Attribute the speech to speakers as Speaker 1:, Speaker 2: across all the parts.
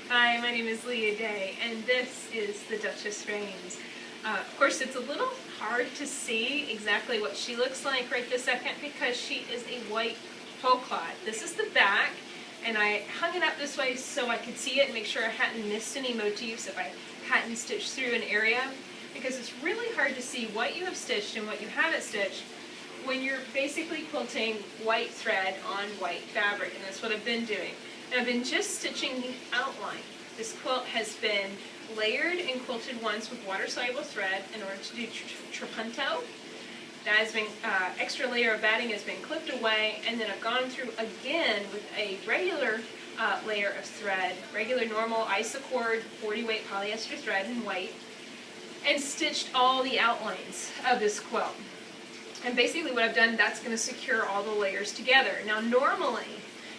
Speaker 1: Hi, my name is Leah Day, and this is the Duchess Reigns. Of course, it's a little hard to see exactly what she looks like right this second because she is a white whole cloth. This is the back, and I hung it up this way so I could see it and make sure I hadn't missed any motifs if I hadn't stitched through an area, because it's really hard to see what you have stitched and what you haven't stitched when you're basically quilting white thread on white fabric, and that's what I've been doing. And I've been just stitching the outline. This quilt has been layered and quilted once with water-soluble thread in order to do trapunto. That has been, extra layer of batting has been clipped away, and then I've gone through again with a regular layer of thread, regular normal isocord 40 weight polyester thread in white, and stitched all the outlines of this quilt. And basically what I've done, that's going to secure all the layers together. Now normally,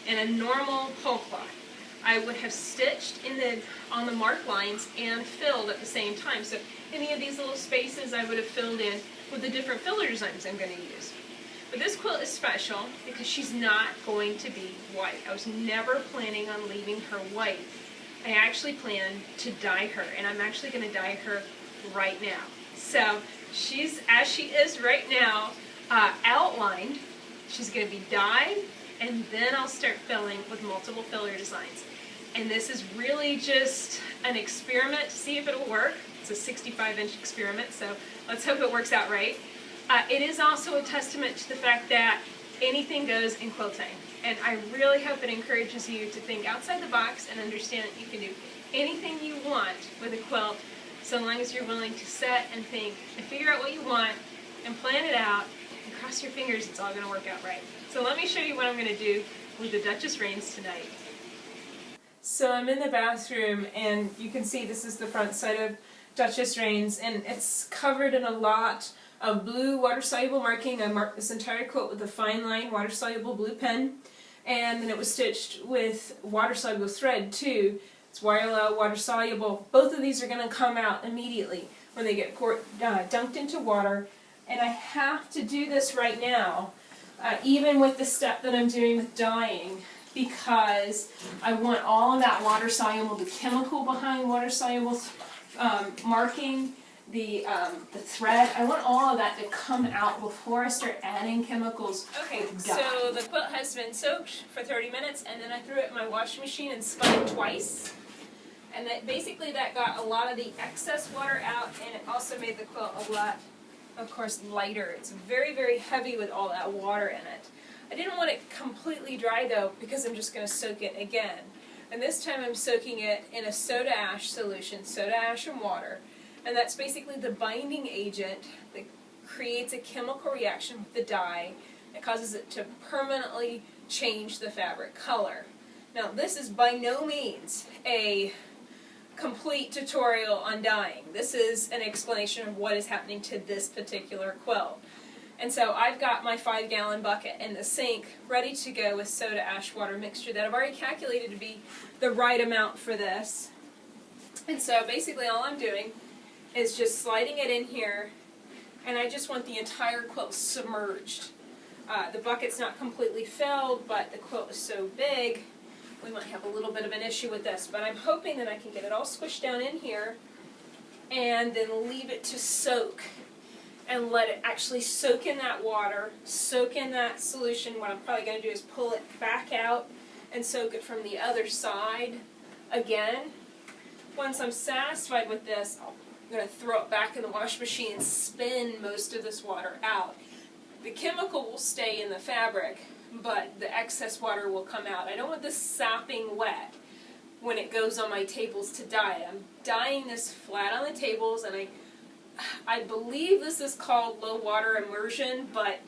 Speaker 1: in a normal whole cloth, I would have stitched on the mark lines and filled at the same time. So any of these little spaces I would have filled in with the different filler designs I'm going to use. But this quilt is special because she's not going to be white. I was never planning on leaving her white. I actually planned to dye her, and I'm actually going to dye her right now. So she's, as she is right now, outlined. She's going to be dyed, and then I'll start filling with multiple filler designs. And this is really just an experiment to see if it'll work. It's a 65-inch experiment, so let's hope it works out right. It is also a testament to the fact that anything goes in quilting. And I really hope it encourages you to think outside the box and understand that you can do anything you want with a quilt, so long as you're willing to set and think and figure out what you want and plan it out and cross your fingers it's all going to work out right. So let me show you what I'm going to do with the Duchess Reigns tonight. So I'm in the bathroom, and you can see this is the front side of Duchess Reigns, and it's covered in a lot of blue water-soluble marking. I marked this entire quilt with a fine line water-soluble blue pen, and then it was stitched with water-soluble thread too. It's water-soluble. Both of these are going to come out immediately when they get dunked into water, and I have to do this right now, even with the step that I'm doing with dyeing, because I want all of that water-soluble, the chemical behind water-soluble marking, the thread, I want all of that to come out before I start adding chemicals. Okay, so the quilt has been soaked for 30 minutes, and then I threw it in my washing machine and spun it twice. And basically that got a lot of the excess water out, and it also made the quilt a lot, of course, lighter. It's very, very heavy with all that water in it. I didn't want it completely dry though, because I'm just going to soak it again. And this time I'm soaking it in a soda ash solution, soda ash and water. And that's basically the binding agent that creates a chemical reaction with the dye that causes it to permanently change the fabric color. Now this is by no means a complete tutorial on dyeing. This is an explanation of what is happening to this particular quilt. And so I've got my 5-gallon bucket in the sink ready to go with soda ash water mixture that I've already calculated to be the right amount for this. And so basically all I'm doing is just sliding it in here, and I just want the entire quilt submerged. The bucket's not completely filled, but the quilt is so big we might have a little bit of an issue with this, but I'm hoping that I can get it all squished down in here and then leave it to soak and let it actually soak in that water, soak in that solution. What I'm probably going to do is pull it back out and soak it from the other side again. Once I'm satisfied with this, I'm going to throw it back in the wash machine and spin most of this water out. The chemical will stay in the fabric, but the excess water will come out. I don't want this sopping wet when it goes on my tables to dye. I'm dyeing this flat on the tables, and I believe this is called low water immersion, but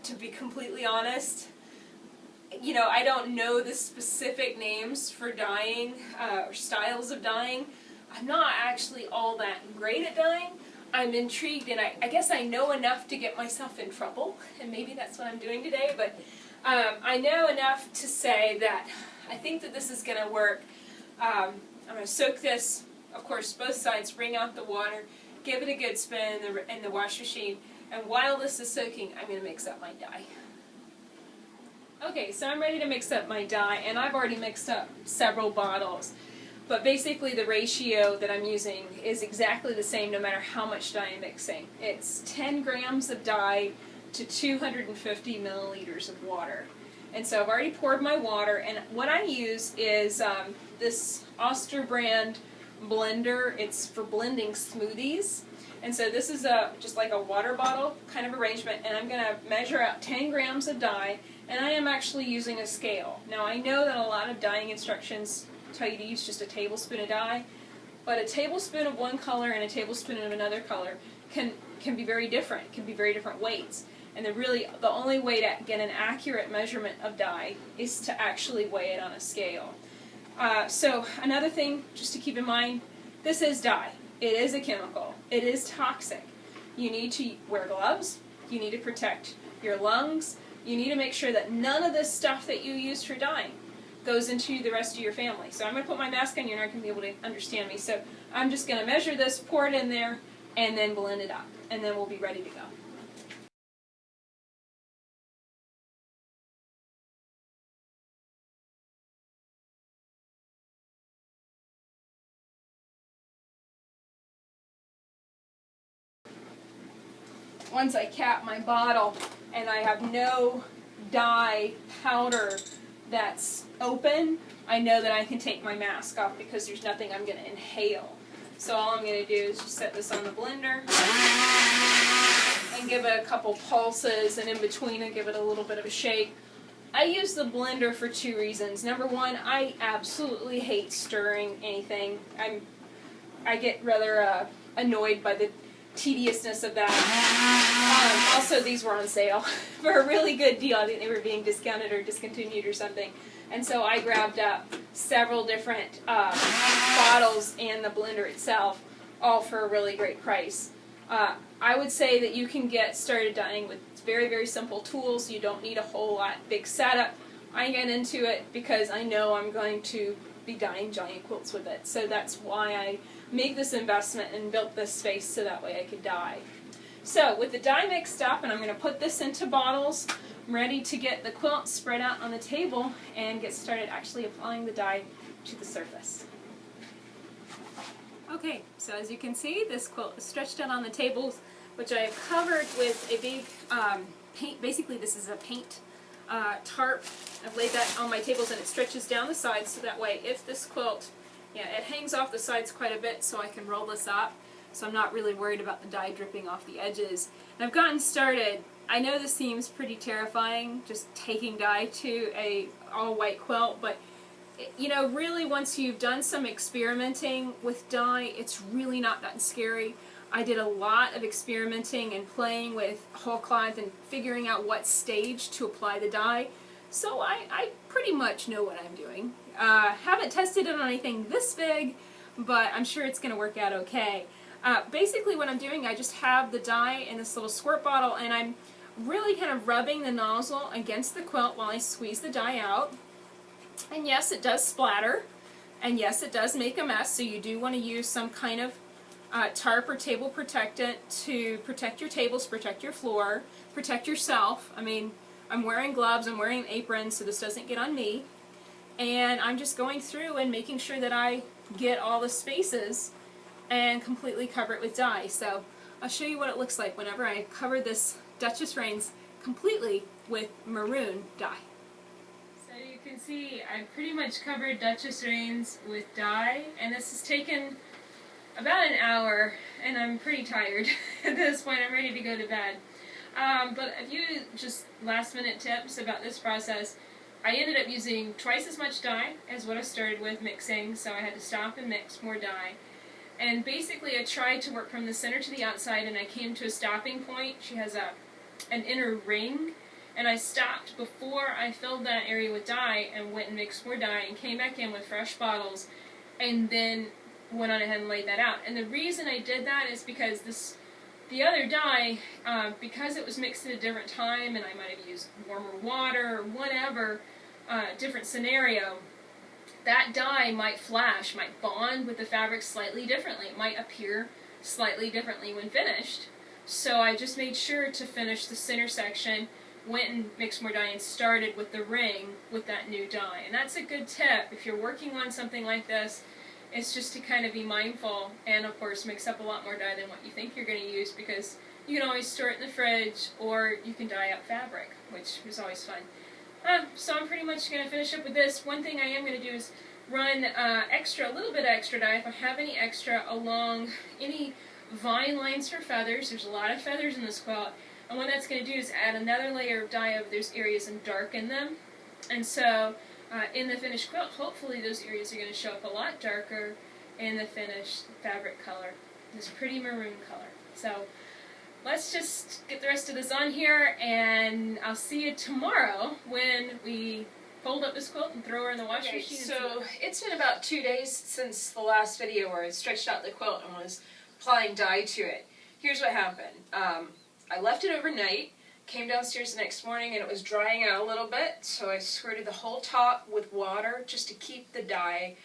Speaker 1: to be completely honest, you know, I don't know the specific names for dyeing or styles of dyeing. I'm not actually all that great at dyeing. I'm intrigued, and I guess I know enough to get myself in trouble, and maybe that's what I'm doing today, but I know enough to say that I think that this is going to work. I'm going to soak this, of course, both sides, wring out the water, give it a good spin in the wash machine, and while this is soaking, I'm going to mix up my dye. Okay, so I'm ready to mix up my dye, and I've already mixed up several bottles. But basically the ratio that I'm using is exactly the same no matter how much dye I'm mixing. It's 10 grams of dye to 250 milliliters of water. And so I've already poured my water, and what I use is this Oster brand blender. It's for blending smoothies. And so this is just like a water bottle kind of arrangement, and I'm going to measure out 10 grams of dye, and I am actually using a scale. Now I know that a lot of dyeing instructions tell you to use just a tablespoon of dye, but a tablespoon of one color and a tablespoon of another color can be very different, can be very different weights. And the only way to get an accurate measurement of dye is to actually weigh it on a scale. So another thing just to keep in mind, this is dye. It is a chemical. It is toxic. You need to wear gloves. You need to protect your lungs. You need to make sure that none of this stuff that you use for dyeing goes into the rest of your family. So I'm going to put my mask on. You're not going to be able to understand me. So I'm just going to measure this, pour it in there, and then blend it up. And then we'll be ready to go. Once I cap my bottle and I have no dye powder that's open, I know that I can take my mask off because there's nothing I'm going to inhale. So all I'm going to do is just set this on the blender and give it a couple pulses, and in between I give it a little bit of a shake. I use the blender for two reasons. Number one, I absolutely hate stirring anything. I get rather annoyed by the tediousness of that. Also, these were on sale for a really good deal. I think they were being discounted or discontinued or something. And so I grabbed up several different bottles and the blender itself, all for a really great price. I would say that you can get started dyeing with very, very simple tools. You don't need a whole lot big setup. I get into it because I know I'm going to be dyeing giant quilts with it. So that's why I made this investment and built this space so that way I could dye. So with the dye mixed up, and I'm going to put this into bottles, I'm ready to get the quilt spread out on the table and get started actually applying the dye to the surface. Okay, so as you can see, this quilt is stretched out on the tables, which I have covered with a big paint. Basically, this is a paint tarp. I've laid that on my tables, and it stretches down the sides, so that way if this quilt, it hangs off the sides quite a bit, so I can roll this up, so I'm not really worried about the dye dripping off the edges. And I've gotten started. I know this seems pretty terrifying, just taking dye to a all-white quilt, but really once you've done some experimenting with dye, it's really not that scary. I did a lot of experimenting and playing with Wholecloth and figuring out what stage to apply the dye, so I pretty much know what I'm doing. Haven't tested it on anything this big, but I'm sure it's going to work out okay. Basically what I'm doing, I just have the dye in this little squirt bottle, and I'm really kind of rubbing the nozzle against the quilt while I squeeze the dye out. And yes, it does splatter, and yes, it does make a mess, so you do want to use some kind of tarp or table protectant to protect your tables, protect your floor, protect yourself. I mean, I'm wearing gloves, I'm wearing an apron, so this doesn't get on me. And I'm just going through and making sure that I get all the spaces and completely cover it with dye. So I'll show you what it looks like whenever I cover this Duchess Reigns completely with maroon dye. So you can see I've pretty much covered Duchess Reigns with dye, and this has taken about an hour, and I'm pretty tired at this point. I'm ready to go to bed. But a few just last minute tips about this process. I ended up using twice as much dye as what I started with mixing, so I had to stop and mix more dye. And basically I tried to work from the center to the outside, and I came to a stopping point. She has an inner ring, and I stopped before I filled that area with dye and went and mixed more dye and came back in with fresh bottles and then went on ahead and laid that out. And the reason I did that is because the other dye, because it was mixed at a different time and I might have used warmer water or whatever, different scenario, that dye might flash, might bond with the fabric slightly differently. It might appear slightly differently when finished. So I just made sure to finish the center section, went and mixed more dye, and started with the ring with that new dye. And that's a good tip. If you're working on something like this, It's just to kind of be mindful, and of course mix up a lot more dye than what you think you're going to use, because you can always store it in the fridge, or you can dye up fabric, which is always fun. So I'm pretty much going to finish up with this. One thing I am going to do is run a little bit of extra dye, if I have any extra, along any vine lines for feathers. There's a lot of feathers in this quilt, and what that's going to do is add another layer of dye over those areas and darken them. And so in the finished quilt, hopefully those areas are going to show up a lot darker in the finished fabric color, this pretty maroon color. So let's just get the rest of this on here, and I'll see you tomorrow when we fold up this quilt and throw her in the washing machine. So it's been about 2 days since the last video where I stretched out the quilt and was applying dye to it. Here's what happened. I left it overnight, came downstairs the next morning, and it was drying out a little bit, so I squirted the whole top with water just to keep the dye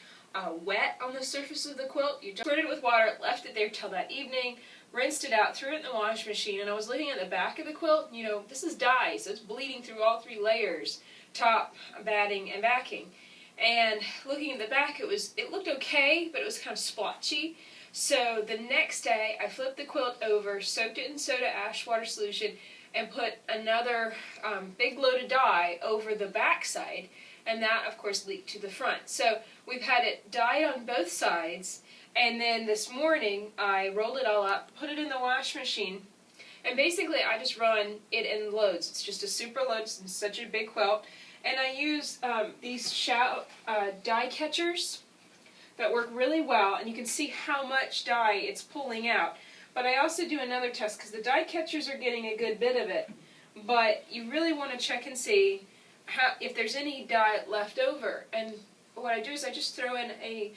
Speaker 1: wet on the surface of the quilt. You squirted it with water, left it there till that evening, rinsed it out, threw it in the wash machine, and I was looking at the back of the quilt. You know, this is dye, so it's bleeding through all 3 layers, top, batting, and backing. And looking at the back, it looked okay, but it was kind of splotchy. So the next day, I flipped the quilt over, soaked it in soda ash water solution, and put another big load of dye over the back side, and that, of course, leaked to the front. So we've had it dyed on both sides. And then this morning, I rolled it all up, put it in the wash machine, and basically I just run it in loads. It's just a super load, it's such a big quilt. And I use these dye catchers that work really well, and you can see how much dye it's pulling out. But I also do another test, because the dye catchers are getting a good bit of it, but you really want to check and see if there's any dye left over. And what I do is I just throw in a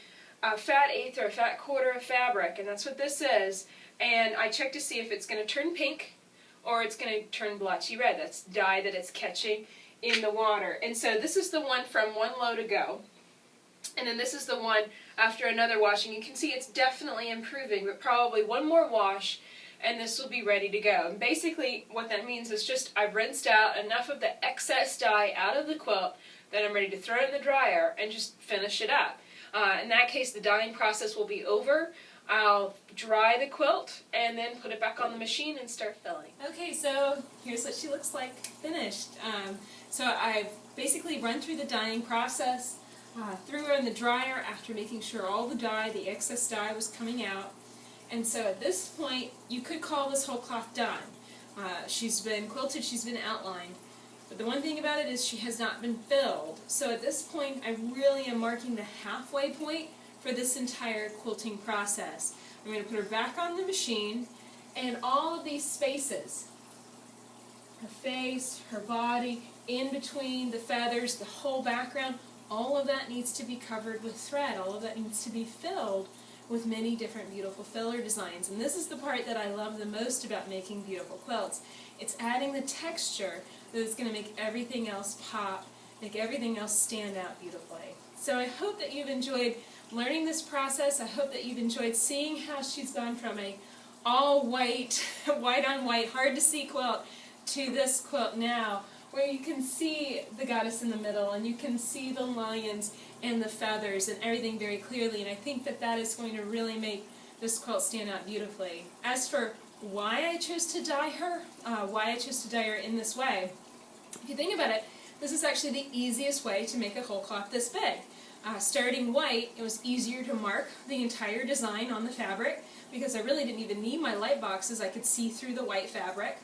Speaker 1: fat eighth or a fat quarter of fabric, and that's what this is, and I check to see if it's going to turn pink or it's going to turn blotchy red. That's dye that it's catching in the water. And so this is the one from one load ago, and then this is the one after another washing. You can see it's definitely improving, but probably one more wash and this will be ready to go. And basically what that means is just I've rinsed out enough of the excess dye out of the quilt that I'm ready to throw it in the dryer and just finish it up. In that case, the dyeing process will be over. I'll dry the quilt and then put it back on the machine and start filling. Okay, so here's what she looks like finished. So I've basically run through the dyeing process, threw her in the dryer after making sure all the dye, the excess dye, was coming out. And so at this point, you could call this whole cloth done. She's been quilted, she's been outlined. But the one thing about it is she has not been filled. So at this point, I really am marking the halfway point for this entire quilting process. I'm going to put her back on the machine, and all of these spaces, her face, her body, in between the feathers, the whole background, all of that needs to be covered with thread. All of that needs to be filled with many different beautiful filler designs. And this is the part that I love the most about making beautiful quilts. It's adding the texture that is going to make everything else pop, make everything else stand out beautifully. So I hope that you've enjoyed learning this process. I hope that you've enjoyed seeing how she's gone from a all white, white on white, hard to see quilt to this quilt now, where you can see the goddess in the middle, and you can see the lions and the feathers and everything very clearly, and I think that that is going to really make this quilt stand out beautifully. As for why I chose to dye her, in this way, if you think about it, this is actually the easiest way to make a whole cloth this big. Starting white, it was easier to mark the entire design on the fabric, because I really didn't even need my light boxes. I could see through the white fabric.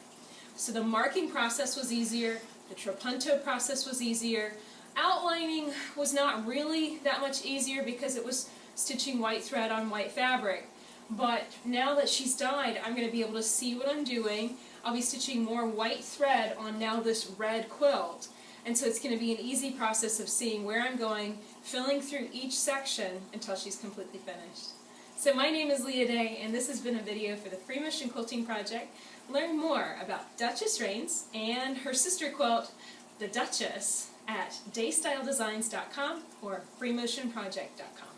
Speaker 1: So the marking process was easier, the trapunto process was easier. Outlining was not really that much easier because it was stitching white thread on white fabric. But now that she's dyed, I'm going to be able to see what I'm doing. I'll be stitching more white thread on now this red quilt. And so it's going to be an easy process of seeing where I'm going, filling through each section until she's completely finished. So my name is Leah Day, and this has been a video for the Free Motion Quilting Project. Learn more about Duchess Rains and her sister quilt, the Duchess, at daystyledesigns.com or freemotionproject.com.